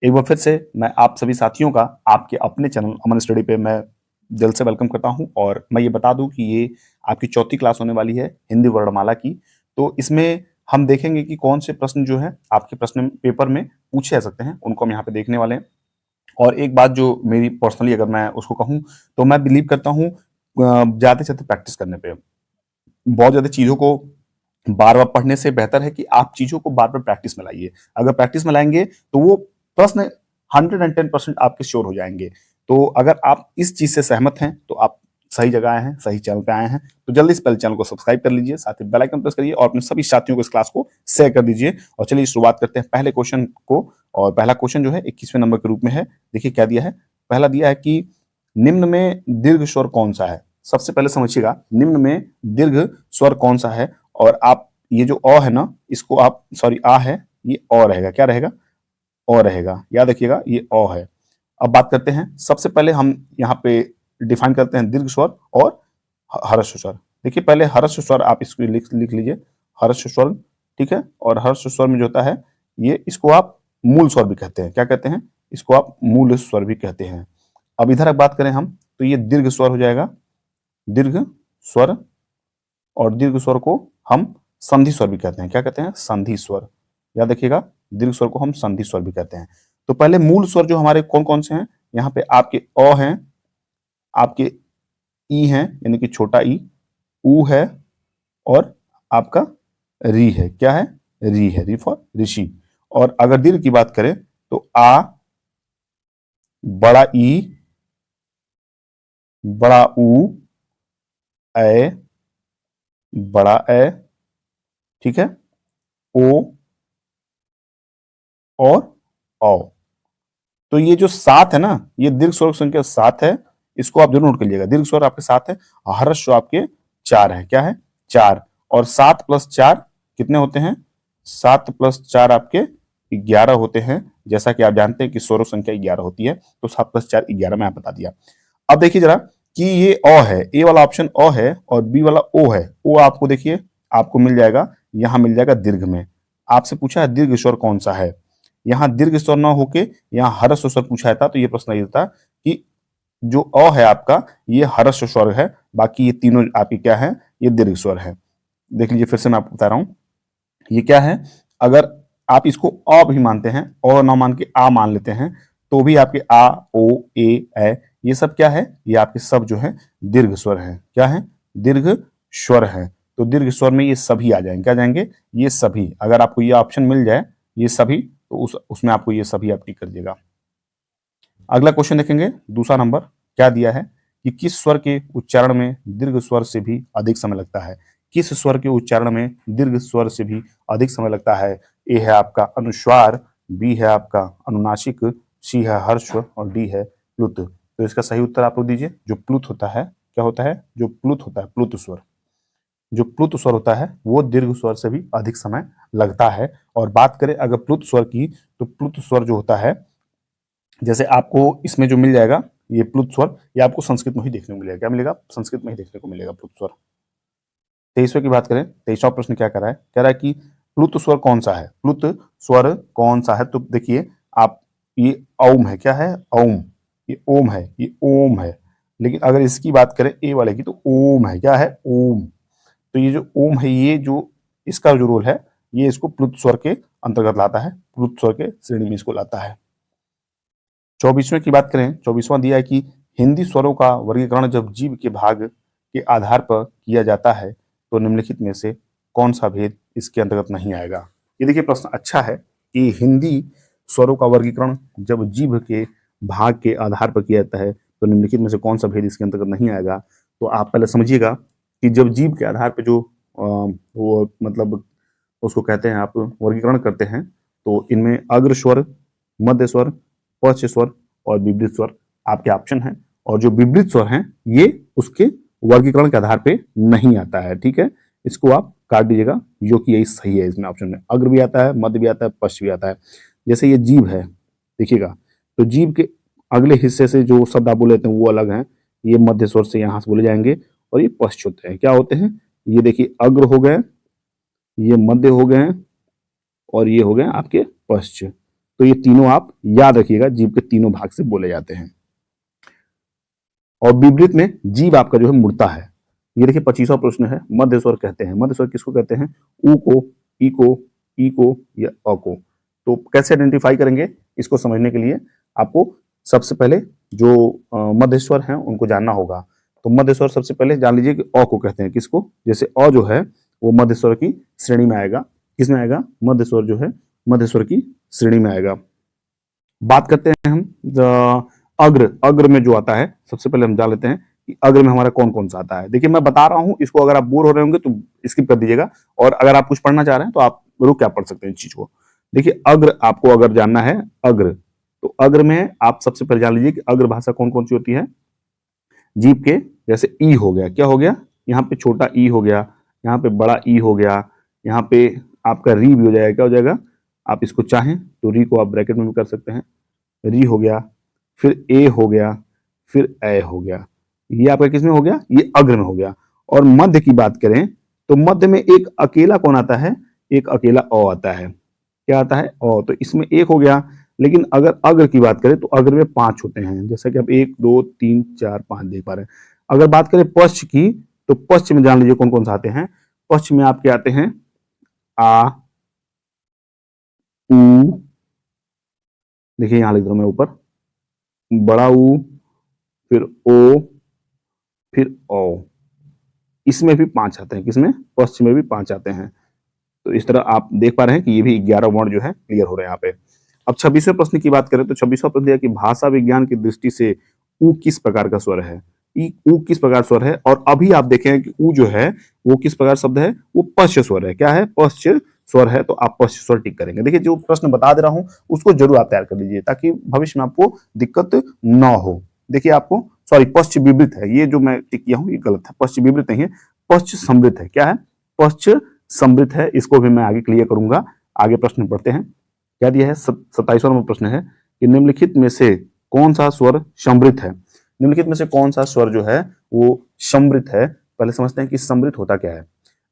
एक बार फिर से मैं आप सभी साथियों का आपके अपने चैनल अमन स्टडी पे मैं दिल से वेलकम करता हूं। और मैं ये बता दूं कि ये आपकी चौथी क्लास होने वाली है हिंदी वर्णमाला की। तो इसमें हम देखेंगे कि कौन से प्रश्न जो है आपके प्रश्न पेपर में पूछे जा सकते हैं, उनको हम यहाँ पे देखने वाले हैं। और एक बात जो मेरी पर्सनली अगर मैं उसको कहूँ तो मैं बिलीव करता हूँ ज़्यादा से ज़्यादा प्रैक्टिस करने पे। बहुत ज़्यादा चीज़ों को बार-बार पढ़ने से बेहतर है कि आप चीज़ों को बार-बार प्रैक्टिस में लाइए। अगर प्रैक्टिस में लाएँगे तो वो प्रश्न 110% आपके श्योर हो जाएँगे। तो अगर आप इस चीज़ से सहमत हैं तो आप सही जगह आए हैं, सही चैनल पे आए हैं। तो जल्दी से पहले चैनल को सब्सक्राइब कर लीजिए, साथ ही बेल आइकन प्रेस करिए और अपने सभी साथियों को इस क्लास को शेयर कर दीजिए। और चलिए शुरुआत करते हैं पहले क्वेश्चन को। और पहला क्वेश्चन जो है 21वें नंबर के रूप में है। देखिए क्या दिया है? पहला दिया है कि निम्न में दीर्घ स्वर कौन-सा है? सबसे पहले समझिएगा, निम्न में दीर्घ स्वर कौन-सा है? और आप ये जो अ है ना, इसको आप सॉरी आ है, ये अ रहेगा। क्या रहेगा? अ रहेगा। याद रखिएगा ये अ है। अब बात करते हैं, सबसे पहले हम यहाँ पे डिफाइन करते हैं दीर्घ स्वर और ह्रस्व स्वर। देखिए पहले ह्रस्व स्वर आप इसको लिख लिख लीजिए, ह्रस्व स्वर, ठीक है? और ह्रस्व स्वर में जो होता है, ये इसको आप मूल स्वर भी कहते हैं। क्या कहते हैं? इसको आप मूल स्वर भी कहते हैं। अब इधर अब बात करें हम, तो ये दीर्घ स्वर हो जाएगा, दीर्घ स्वर। और दीर्घ स्वर को हम संधि स्वर भी कहते हैं। क्या कहते हैं? संधि स्वर। याद रखिएगा, दीर्घ स्वर को हम संधि स्वर भी कहते हैं। तो पहले मूल स्वर जो हमारे कौन-कौन से हैं? यहाँ पे आपके अ हैं, आपके ई हैं, यानी कि छोटा ई, ऊ है और आपका री है। क्या है? री है, री फॉर ऋषि। और अगर दीर्घ की बात करें तो आ, बड़ा ई, बड़ा ऊ, ऐ, बड़ा ए, ठीक है? ओ और औ। तो ये जो 7 है ना, ये दीर्घ स्वर की संख्या 7 है। इसको आप जरूर नोट कर लीजिएगा। दीर्घ स्वर आपके 7 है, ह्रस्व स्वर आपके 4 है। क्या है? 4। और 7 प्लस 4 कितने होते हैं? 7 प्लस 4 आपके 11 होते हैं। जैसा कि आप जानते हैं कि स्वरों संख्या 11 होती है, तो 7 प्लस 4 11 मैंने बता दिया। अब देखिए जरा कि ये अ है, ए वाला ऑप्शन अ है और बी वाला ओ है। ओ आपको देखिए, आपको मिल जाएगा, यहां मिल जाएगा दीर्घ में। आपसे पूछा है दीर्घ स्वर कौन सा है। यहाँ दीर्घ स्वर ना होके यहाँ ह्रस्व स्वर पूछा था, तो ये प्रश्न ये था कि जो अ है आपका, ये ह्रस्व स्वर है, बाकी ये तीनों आपके क्या है? ये दीर्घ स्वर है। देख लीजिए फिर से मैं आपको बता रहा हूं, ये क्या है? अगर आप इसको अ भी मानते हैं और ना मान के आ मान लेते हैं, तो भी आपके आ, ओ, ए, ये सब क्या है? ये आपके सब जो है दीर्घ स्वर है। क्या है? दीर्घ स्वर है। तो दीर्घ स्वर में ये सभी आ जाएंगे। क्या जाएंगे? ये सभी। अगर आपको ये ऑप्शन मिल जाए, ये सभी, तो उसमें आपको ये सभी आप टिक कर दीजिएगा। अगला क्वेश्चन देखेंगे, दूसरा नंबर। क्या दिया है कि किस स्वर के उच्चारण में दीर्घ स्वर से भी अधिक समय लगता है? किस स्वर के उच्चारण में दीर्घ स्वर से भी अधिक समय लगता है? ए है आपका अनुस्वार, बी है आपका अनुनासिक, सी है हर्ष और डी है प्लुत। तो इसका सही उत्तर आप लोग दीजिए। जो प्लुत होता है, क्या होता है? जो प्लुत होता है, प्लुत स्वर, जो प्लुत स्वर होता है वो दीर्घ स्वर से भी अधिक समय लगता है। और बात करें अगर प्लुत स्वर की, तो प्लुत स्वर जो होता है, जैसे आपको इसमें जो मिल जाएगा ये प्लुत स्वर, ये आपको संस्कृत में ही देखने को मिलेगा। क्या मिलेगा? संस्कृत में ही देखने को मिलेगा प्लुत स्वर। 23वें की बात करें, 23वां प्रश्न क्या कर रहा है? कह रहा है कि प्लुत स्वर कौन सा है? प्लुत स्वर कौन सा है? तो देखिए आप, ये औम है। क्या है? औम। ये ओम है, ये ओम है। लेकिन अगर इसकी बात करें ए वाले की, तो ओम है। क्या है? ओम। तो ये जो ओम है, ये जो इसका जो रोल है, ये इसको प्लुत स्वर के अंतर्गत लाता है, प्लुत स्वर के श्रेणी में इसको लाता है। 24वें की बात करें, 24वां दिया है कि हिंदी स्वरों का वर्गीकरण जब जीव के भाग के आधार पर किया जाता है, तो निम्नलिखित में से कौन सा भेद इसके अंतर्गत नहीं आएगा? ये देखिए प्रश्न अच्छा है कि हिंदी स्वरों का वर्गीकरण जब जीव के भाग के आधार पर किया जाता है, तो निम्नलिखित में से कौन सा भेद इसके अंतर्गत नहीं आएगा? तो आप पहले समझिएगा कि जब जीव के आधार पर जो वो मतलब उसको कहते हैं आप वर्गीकरण करते हैं, तो इनमें अग्र स्वर, मध्य स्वर, पश्च स्वर और विपरीत स्वर आपके ऑप्शन हैं। और जो विपरीत स्वर हैं, ये उसके वर्गीकरण के आधार पे नहीं आता है। ठीक है, इसको आप काट दीजिएगा, जो कि यही सही है। इसमें ऑप्शन में अग्र भी आता है, मध्य भी आता है, पश्च भी आता है। जैसे ये जीव है, देखिएगा, तो जीव के अगले हिस्से से जो शब्द आप बोले थे वो अलग हैं। ये मध्य स्वर से यहाँ से बोले जाएंगे और ये पश्च होते हैं। क्या होते हैं? ये देखिए अग्र हो गए, ये मध्य हो गए और ये हो गए आपके पश्च। तो ये तीनों आप याद रखिएगा, जीभ के तीनों भाग से बोले जाते हैं। और विपरीत में जीभ आपका जो है मुड़ता है। ये देखिए 25वां प्रश्न है, मध्य स्वर कहते हैं। मध्य स्वर किसको कहते हैं? ऊ को, ई को, ई को या अ को। तो कैसे आइडेंटिफाई करेंगे, इसको समझने के लिए आपको सबसे पहले जो मध्य स्वर हैं उनको जानना होगा। तो मध्य स्वर सबसे पहले जान लीजिए कि अ को कहते हैं। किसको? जैसे अ जो है वो मध्य स्वर की श्रेणी में आएगा। किसमें आएगा? मध्य स्वर जो है मध्य स्वर की श्रेणी में आएगा। बात करते हैं हम अग्र। अग्र में जो आता है, सबसे पहले हम जान लेते हैं कि अग्र में हमारा कौन कौन सा आता है। देखिए मैं बता रहा हूं, इसको अगर आप बोर हो रहे होंगे तो स्किप कर दीजिएगा, और अगर आप कुछ पढ़ना चाह रहे हैं तो आप रुक क्या पढ़ सकते हैं इस चीज को। देखिए अग्र आपको अगर जानना है, अग्र, तो अग्र में आप सबसे पहले जान लीजिए कि अग्र भाषा कौन कौन सी होती है। जीभ के जैसे ई हो गया, क्या हो गया? यहाँ पे छोटा ई हो गया, यहाँ पे बड़ा ई हो गया, यहाँ पे आपका री भी हो जाएगा। क्या हो जाएगा? आप इसको चाहें तो री को आप ब्रैकेट में भी कर सकते हैं, री हो गया, फिर ए हो गया, फिर ए हो गया। ये आपका किसमें हो गया? ये अग्र में हो गया। और मध्य की बात करें तो मध्य में एक अकेला कौन आता है? एक अकेला अ आता है। क्या आता है? अ। तो इसमें एक हो गया। लेकिन अगर अग्र की बात करें तो अग्र में 5 होते हैं, जैसा कि आप 1 2 3 4 5 देख पा रहे हैं। अगर बात करें पश्च की, तो पश्च में जान लीजिए कौन कौन से आते हैं। पश्च में आपके आते हैं आ, उ, देखिए यहां लिख रहा हूं मैं ऊपर, बड़ा ऊ, फिर ओ, फिर ओ। इसमें भी 5 आते हैं। किसमें? पश्च में भी 5 आते हैं। तो इस तरह आप देख पा रहे हैं कि ये भी 11 वर्ण जो है क्लियर हो रहे हैं यहाँ पे। अब 26वें प्रश्न की बात करें तो 26वां प्रश्न दिया कि भाषा विज्ञान की दृष्टि से ऊ किस प्रकार का स्वर है? ऊ किस प्रकार स्वर है? और अभी आप देखें कि ऊ जो है वो किस प्रकार शब्द है? वो पश्च स्वर है। क्या है? पश्च स्वर है। तो आप पश्च स्वर टिक करेंगे। देखिए जो प्रश्न बता दे रहा हूं उसको जरूर आप तैयार कर लीजिए, ताकि भविष्य में आपको दिक्कत न हो। देखिए आपको, सॉरी, पश्च विवृत है, ये जो मैं टिक किया हूं ये गलत है, पश्च विवृत नहीं है, पश्च समृद्ध है। क्या है? पश्च समृद्ध है। इसको भी मैं आगे क्लियर करूंगा। आगे प्रश्न पढ़ते हैं। क्या दिया है? 27वां नंबर प्रश्न है कि निम्नलिखित में से कौन सा स्वर समृद्ध है? निम्नलिखित में से कौन सा स्वर जो है वो समृद्ध है? पहले समझते हैं कि समृद्ध होता क्या है।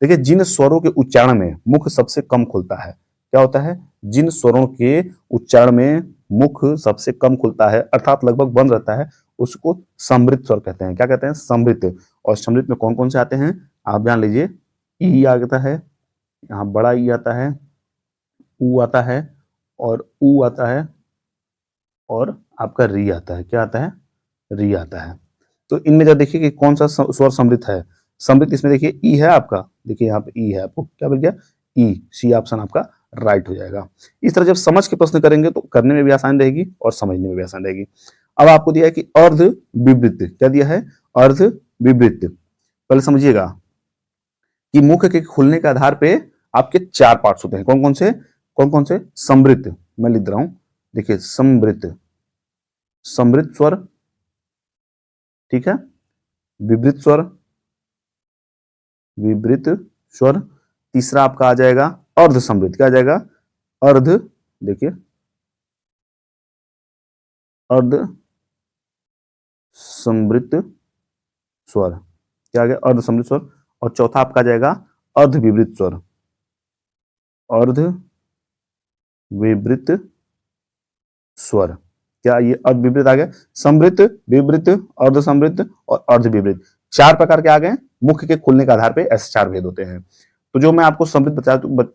देखिए जिन स्वरों के उच्चारण में मुख सबसे कम खुलता है, क्या होता है? जिन स्वरों के उच्चारण में मुख सबसे कम खुलता है, अर्थात लगभग बंद रहता है, उसको समृद्ध स्वर कहते हैं। क्या कहते हैं? समृद्ध। और समृद्ध में कौन कौन से आते हैं आप जान लीजिए। ई आता है, यहाँ बड़ा ई आता है, ऊ आता है, और ऊ आता है, और आपका री आता है। क्या आता है? री आता है। तो इनमें जब देखिए कि कौन सा स्वर समृद्ध है। समृद्ध इसमें देखिए ई है आपका, देखिए यहाँ पे ई है, आपको क्या मिल गया? ई। सी ऑप्शन आपका राइट हो जाएगा। इस तरह जब समझ के प्रश्न करेंगे तो करने में भी आसान रहेगी और समझने में भी आसान रहेगी। अब आपको दिया है कि अर्ध विवृत। क्या दिया है? अर्ध विवृत। पहले समझिएगा कि मुख के खुलने के आधार पे आपके 4 पार्ट्स होते हैं। कौन कौन से? कौन कौन से? समृद्ध, मैं लिख रहा हूं, देखिए समृद्ध, समृद्ध स्वर, ठीक है, विवृत स्वर, विवृत स्वर। तीसरा आपका आ जाएगा अर्ध समृद्ध। क्या आ जाएगा? अर्ध, देखिए अर्ध समृद्ध स्वर। क्या आ गया? अर्ध समृद्ध स्वर। और चौथा आपका आ जाएगा अर्ध विवृत स्वर, अर्ध विवृत स्वर। क्या ये अर्ध विवृत आ गया? समृद्ध, विवृत, अर्ध समृद्ध और अर्ध विवृत। 4 प्रकार के आ गए। मुख के खुलने के आधार पे ऐसे 4 भेद होते हैं। तो जो मैं आपको समृद्ध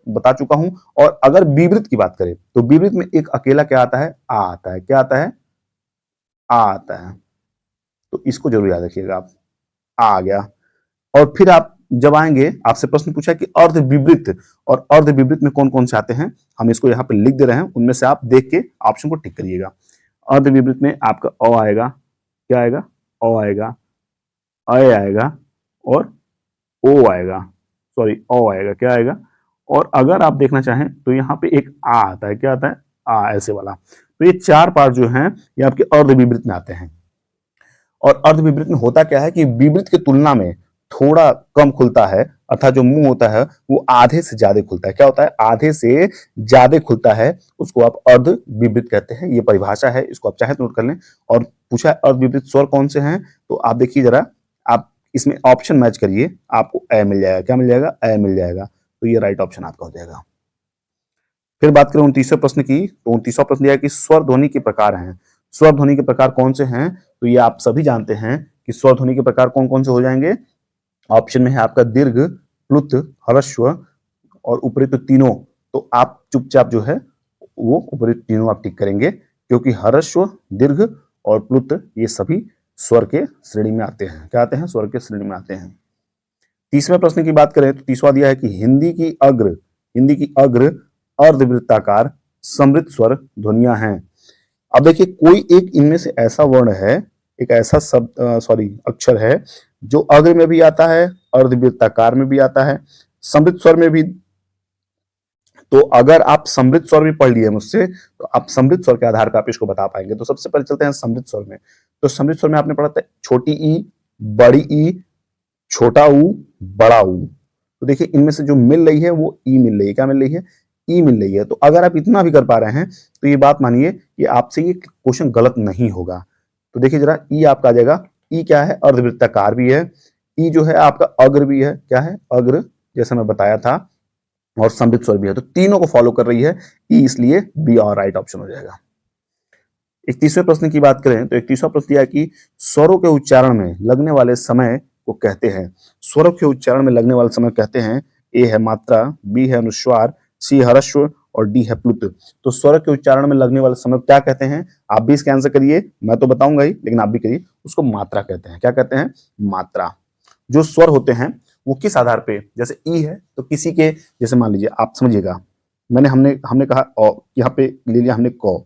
बता चुका हूं। और अगर विवृत की बात करें तो विवृत में एक अकेला क्या आता है? आ आता है। क्या आता है? आ आता है। तो इसको जरूर याद रखिएगा आप। आ गया। और फिर आप जब आएंगे, आपसे प्रश्न पूछा कि अर्ध विवृत, और अर्ध विवृत में कौन कौन से आते हैं, हम इसको यहाँ पे लिख दे रहे हैं, उनमें से आप देख के ऑप्शन को टिक करिएगा। अर्ध विवृत में आपका अ आएगा। क्या आएगा? अ आएगा, अ आएगा, और ओ आएगा, सॉरी अ आएगा। क्या आएगा? और अगर आप देखना चाहें तो यहाँ पे एक आ आता है। क्या आता है? आ, ऐसे वाला। तो ये 4 पार्ट जो हैं ये आपके अर्ध विवृत में आते हैं। और अर्ध विवृत में होता क्या है कि विवृत की तुलना में थोड़ा कम खुलता है, अर्थात जो मुंह होता है वो आधे से ज्यादा खुलता है। क्या होता है? आधे से ज्यादा खुलता है, उसको आप अर्ध विवृत कहते हैं। ये परिभाषा है, इसको आप चाहे तो नोट कर लें। और पूछा है अर्ध विवृत स्वर कौन से हैं, तो आप देखिए जरा, आप इसमें ऑप्शन मैच करिए, आपको ए मिल जाएगा। क्या मिल जाएगा? ए मिल जाएगा। तो ये राइट ऑप्शन आपका हो जाएगा। फिर बात करें 29वें प्रश्न की, तो 29वां प्रश्न दिया है कि स्वर ध्वनि के प्रकार हैं। स्वर ध्वनि के प्रकार कौन से हैं? तो ये आप सभी जानते हैं कि स्वर ध्वनि के प्रकार कौन कौन से हो जाएंगे। ऑप्शन में है आपका दीर्घ, प्लुत, ह्रस्व और उपरित तीनों। तो आप चुपचाप जो है वो उपरित तीनों आप टिक करेंगे, क्योंकि ह्रस्व, दीर्घ और प्लुत ये सभी स्वर के श्रेणी में आते हैं। क्या आते हैं? स्वर के श्रेणी में आते हैं। 30वें प्रश्न की बात करें तो 30वां दिया है कि हिंदी की अग्र अर्धवृत्ताकार समृद्ध स्वर ध्वनियां हैं। अब देखिए, कोई एक इनमें से ऐसा वर्ण है, एक ऐसा शब्द अक्षर है जो अग्र में भी आता है, अर्धवृत्ताकार में भी आता है, समृद्ध स्वर में भी। तो अगर आप समृद्ध स्वर भी पढ़ लिए मुझसे, तो आप समृद्ध स्वर के आधार पर आप इसको बता पाएंगे। तो सबसे पहले चलते हैं समृद्ध स्वर में। तो समृद्ध स्वर में आपने पढ़ा था छोटी ई, बड़ी ई, छोटा ऊ, बड़ा ऊ। तो देखिए, इनमें से जो मिल रही है वो ई मिल रही है। क्या मिल रही है? ई मिल रही है। तो अगर आप इतना भी कर पा रहे हैं तो ये बात मानिए कि आपसे ये क्वेश्चन गलत नहीं होगा। तो देखिए जरा, ई आपका आ जाएगा। ई क्या है? अर्धवृत्ताकार भी है। ई जो है आपका अग्र भी है। क्या है? अग्र, जैसा मैं बताया था। और समृद्ध स्वर भी है। तो तीनों को फॉलो कर रही है ई, इसलिए बी और राइट ऑप्शन हो जाएगा। 31वें प्रश्न की बात करें तो 31वां प्रश्न दिया है कि स्वरों के उच्चारण में लगने वाले समय को कहते हैं। स्वरों के उच्चारण में लगने वाले समय कहते हैं। ए है मात्रा, बी है अनुस्वार, सी ह्रस्व और डी है प्लुत। तो स्वर के उच्चारण में लगने वाले समय क्या कहते हैं? आप भी इसका आंसर करिए, मैं तो बताऊंगा ही, लेकिन आप भी करिए। उसको मात्रा कहते हैं। क्या कहते हैं? मात्रा। जो स्वर होते हैं वो किस आधार पे, जैसे ई है तो किसी के, जैसे मान लीजिए, आप समझिएगा, हमने कहा अ, यहाँ पे ले लिया हमने क।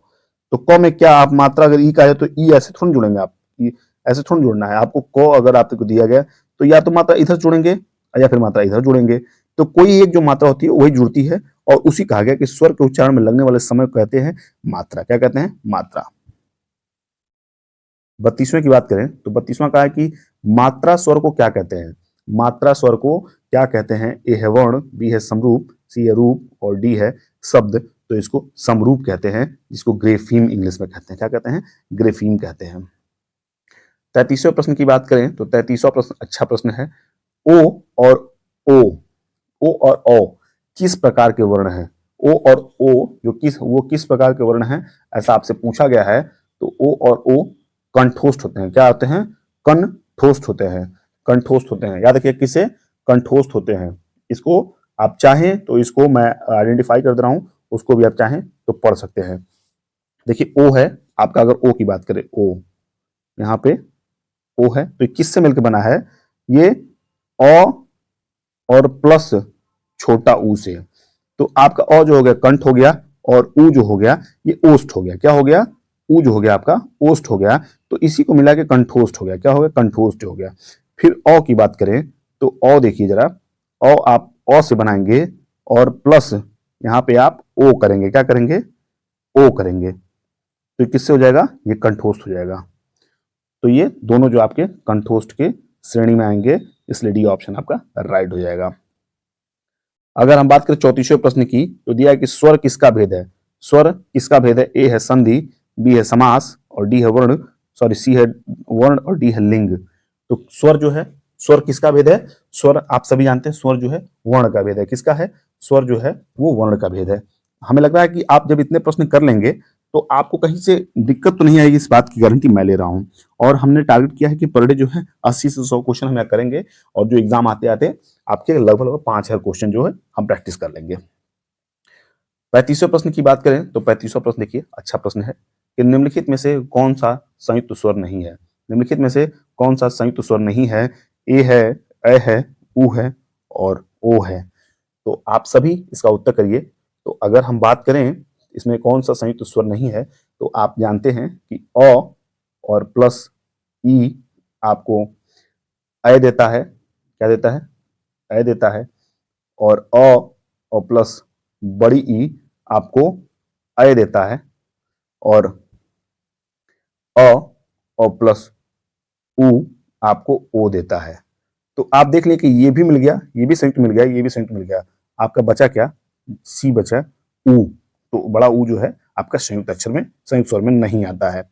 तो क में क्या, आप मात्रा अगर ई का है तो ई ऐसे थोड़ा जुड़ेंगे आप, ऐसे थोड़ा जुड़ना है आपको। क अगर आपको दिया गया तो या तो मात्रा इधर जुड़ेंगे या फिर मात्रा इधर जुड़ेंगे। तो कोई एक जो मात्रा होती है वही जुड़ती है, और उसी कहा गया कि स्वर के उच्चारण में लगने वाले समय को कहते हैं मात्रा। क्या कहते हैं? मात्रा। 32वें की बात करें तो 32वां कहा है कि मात्रा स्वर को क्या कहते हैं? मात्रा स्वर को क्या कहते हैं? ए है वर्ण, बी है समरूप, सी है रूप और डी है शब्द। तो इसको समरूप कहते हैं, जिसको ग्रेफीम इंग्लिश में कहते हैं। क्या कहते हैं? ग्रेफीम कहते हैं। 33वें प्रश्न की बात करें तो 33वां प्रश्न अच्छा प्रश्न है। ओ और ओ, ओ और ओ किस प्रकार के वर्ण हैं? ओ और ओ वो किस प्रकार के वर्ण हैं, ऐसा आपसे पूछा गया है। तो ओ और ओ कंठोष्ठ होते हैं। क्या होते हैं? कंठोष्ठ होते हैं। कंठोष्ठ होते हैं। याद रखिए, किसे? कंठोष्ठ होते हैं। इसको आप चाहें तो इसको मैं आइडेंटिफाई कर दे रहा हूं, उसको भी आप चाहें तो पढ़ सकते हैं। देखिए, ओ है आपका, अगर ओ की बात करें, ओ यहाँ पे ओ है तो किससे मिलकर बना है? ये अ और प्लस छोटा ऊ से। तो आपका अ जो हो गया कंठ हो गया, और ऊ जो हो गया ये ओष्ठ हो गया। क्या हो गया? ऊ जो हो गया आपका ओष्ठ हो गया। तो इसी को मिला के कंठोष्ठ हो गया। क्या हो गया? कंठोष्ठ हो गया। फिर अ की बात करें तो अ देखिए जरा, अ आप अ से बनाएंगे और प्लस यहाँ पे आप ओ करेंगे। क्या करेंगे? ओ करेंगे। तो किससे हो जाएगा? ये कंठोष्ठ हो जाएगा। तो ये दोनों जो आपके कंठोष्ठ के श्रेणी में आएंगे, इसलिए डी ऑप्शन आपका राइट हो जाएगा। अगर हम बात करें 34वें प्रश्न की तो दिया है कि स्वर किसका भेद है? स्वर किसका भेद है? ए है संधि, बी है समास और डी है वर्ण, सी है वर्ण और डी है लिंग। तो स्वर जो है, स्वर किसका भेद है? स्वर आप सभी जानते हैं, स्वर जो है वर्ण का भेद है। किसका है? स्वर जो है वो वर्ण का भेद है। हमें लग रहा है कि आप जब इतने प्रश्न कर लेंगे तो आपको कहीं से दिक्कत तो नहीं आएगी, इस बात की गारंटी मैं ले रहा हूं। और हमने टारगेट किया है कि पर डे जो है 80 से 100 क्वेश्चन हम करेंगे, और जो एग्जाम आते आते आपके लगभग 5000 क्वेश्चन जो है हम प्रैक्टिस कर लेंगे। 35वें प्रश्न की बात करें तो 35वां प्रश्न देखिए अच्छा प्रश्न है कि निम्नलिखित में से कौन सा संयुक्त स्वर नहीं है? निम्नलिखित में से कौन सा संयुक्त स्वर नहीं है? ए है, ए है, ऊ है और ओ है। तो आप सभी इसका उत्तर करिए। तो अगर हम बात करें इसमें कौन सा संयुक्त स्वर नहीं है, तो आप जानते हैं कि अ और प्लस ई आपको अ देता है। क्या देता है? अ देता है। और अ और प्लस बड़ी ई आपको अ देता है। और अ और प्लस उ आपको ओ देता है। तो आप देख लें कि ये भी मिल गया, ये भी संयुक्त मिल गया, ये भी संयुक्त मिल गया। आपका बचा क्या? सी बचा उ। तो बड़ा उ जो है आपका संयुक्त अक्षर में, संयुक्त स्वर में नहीं आता है।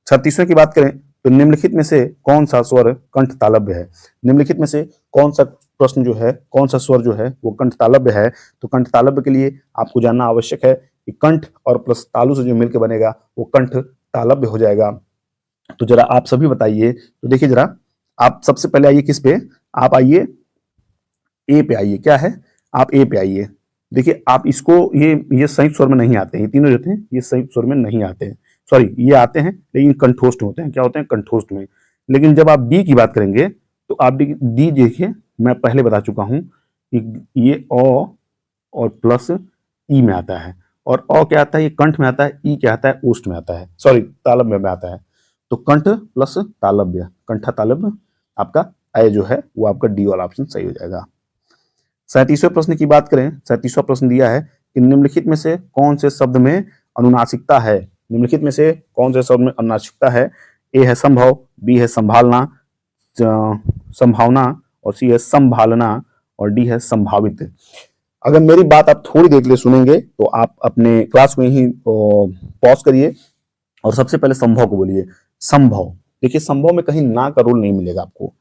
36वें की बात करें तो निम्नलिखित में से कौन सा स्वर कंठ तालव्य है? निम्नलिखित में से कौन सा प्रश्न जो है, कौन सा स्वर जो है वो कंठ तालव्य है, तो कंठ तालव्य के लिए आपको जानना आवश्यक है कि कंठ और प्लस तालु से जो मिलकर बनेगा वो कंठ तालव्य हो जाएगा। तो जरा आप सभी बताइए, तो देखिए जरा, आप सबसे पहले आइए किस पे, आप आइए ए पे आइए, क्या है, आप ए पे आइए। देखिए आप इसको, ये संयुक्त स्वर में नहीं आते हैं, ये तीनों जो थे ये संयुक्त स्वर में नहीं आते हैं, सॉरी ये आते हैं लेकिन कंठोष्ठ होते हैं, क्या होते हैं, कंठोष्ठ में। लेकिन जब आप डी की बात करेंगे तो आप डी देखिए, मैं पहले बता चुका हूं कि ये अ और प्लस ई में आता है, और अ क्या आता है, ये कंठ में आता है, ई क्या आता है, ओष्ठ में आता है, सॉरी तालव्य में आता है। तो कंठ प्लस तालव्य, कंठा तालव्य, आपका अय जो है वो आपका डी वाला ऑप्शन सही हो जाएगा। 37वें प्रश्न की बात करें, 37वां प्रश्न दिया है कि निम्नलिखित में से कौन से शब्द में अनुनासिकता है, निम्नलिखित में से कौन से शब्द में अनुनासिकता है। ए है संभव, बी है संभालना, संभावना, और सी है संभालना, और डी है संभावित। अगर मेरी बात आप थोड़ी देर के लिए सुनेंगे तो आप अपने क्लास में ही पॉज करिए और सबसे पहले संभव को बोलिए। संभव, देखिए संभव में कहीं ना का रोल नहीं मिलेगा आपको।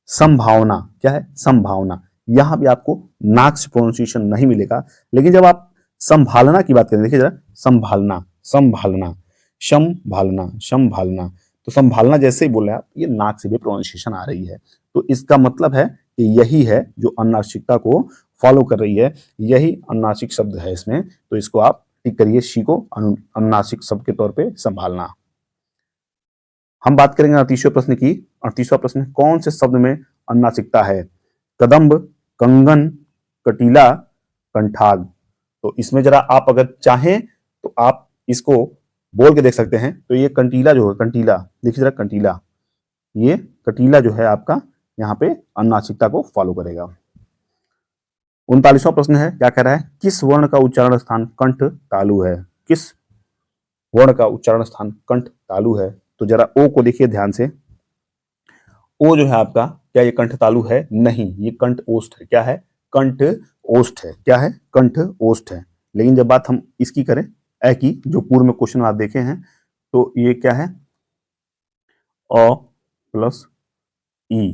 संभावना क्या है, संभावना, यहां भी आपको नाक से प्रोनाउंसिएशन नहीं मिलेगा। लेकिन जब आप संभालना की बात करें, देखिए जरा, संभालना, संभालना, संभालना, संभालना, तो संभालना जैसे ही बोले आप, ये नाक से भी प्रोनाउंसिएशन आ रही है। तो इसका मतलब है कि यही है जो अनुनासिकता को फॉलो कर रही है, यही अनुनासिक शब्द है इसमें। तो इसको आप टिक करिए, शी को अनुनासिक शब्द के तौर पे संभालना। हम बात करेंगे 38वें प्रश्न की। 38वां प्रश्न, कौन से शब्द में अनुनासिकता है। कदम्ब, कंगन, कटीला, कंठाग। तो इसमें जरा आप अगर चाहें तो आप इसको बोल के देख सकते हैं। तो ये कंटीला जो है, कंटीला देखिए जरा, कंटीला, ये कटीला जो है आपका यहाँ पे अनुनासिकता को फॉलो करेगा। 39वां प्रश्न है, क्या कह रहा है, किस वर्ण का उच्चारण स्थान कंठ तालु है, किस वर्ण का उच्चारण स्थान कंठ तालु है। तो जरा ओ को देखिए ध्यान से, ओ जो है आपका, क्या ये कंठ तालु है, नहीं, ये कंठ ओष्ठ है। क्या है, कंठ ओष्ठ है, क्या है, कंठ ओष्ठ है। लेकिन जब बात हम इसकी करें, ए की, जो पूर्व में क्वेश्चन आप देखे हैं, तो ये क्या है, अ प्लस ई,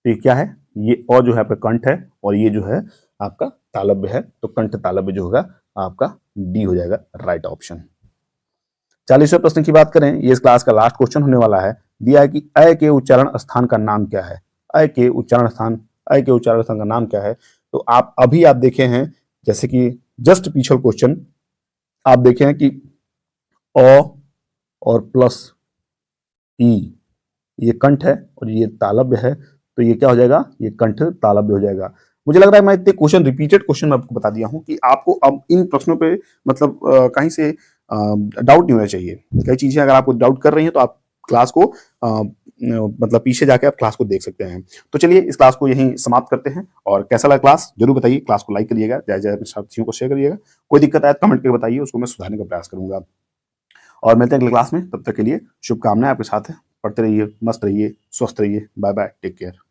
तो ये क्या है, ये अ जो है आपका कंठ है और ये जो है आपका तालव्य है। तो कंठ तालव्य जो होगा आपका डी हो जाएगा राइट ऑप्शन। 40वें प्रश्न की बात करें, ये इस क्लास का लास्ट क्वेश्चन होने वाला है। दिया है कि अ के उच्चारण स्थान का नाम क्या है, अ के उच्चारण स्थान, अ के उच्चारण स्थान का नाम क्या है। तो आप अभी आप देखे हैं, जैसे कि जस्ट पिछल क्वेश्चन आप देखे हैं कि अ और प्लस ई, ये कंठ है और ये तालव्य है। तो ये क्या हो जाएगा, ये कंठ तालव्य हो जाएगा। मुझे लग रहा है मैं इतने क्वेश्चन, रिपीटेड क्वेश्चन मैं आपको बता दिया हूं कि आपको अब इन प्रश्नों पे मतलब कहीं से डाउट नहीं होना चाहिए। कई चीजें अगर आपको डाउट कर रही हैं तो आप क्लास को मतलब पीछे जाके आप क्लास को देख सकते हैं। तो चलिए इस क्लास को यहीं समाप्त करते हैं, और कैसा लगा क्लास जरूर बताइए। क्लास को लाइक करिएगा, ज्यादा अपने साथियों को शेयर करिएगा। कोई दिक्कत आए तो कमेंट करके बताइए, उसको मैं सुधारने का प्रयास करूंगा। और मिलते हैं अगले क्लास में, तब तक के लिए शुभकामनाएं आपके साथ है। पढ़ते रहिए, मस्त रहिए, स्वस्थ रहिए। Bye bye, take care.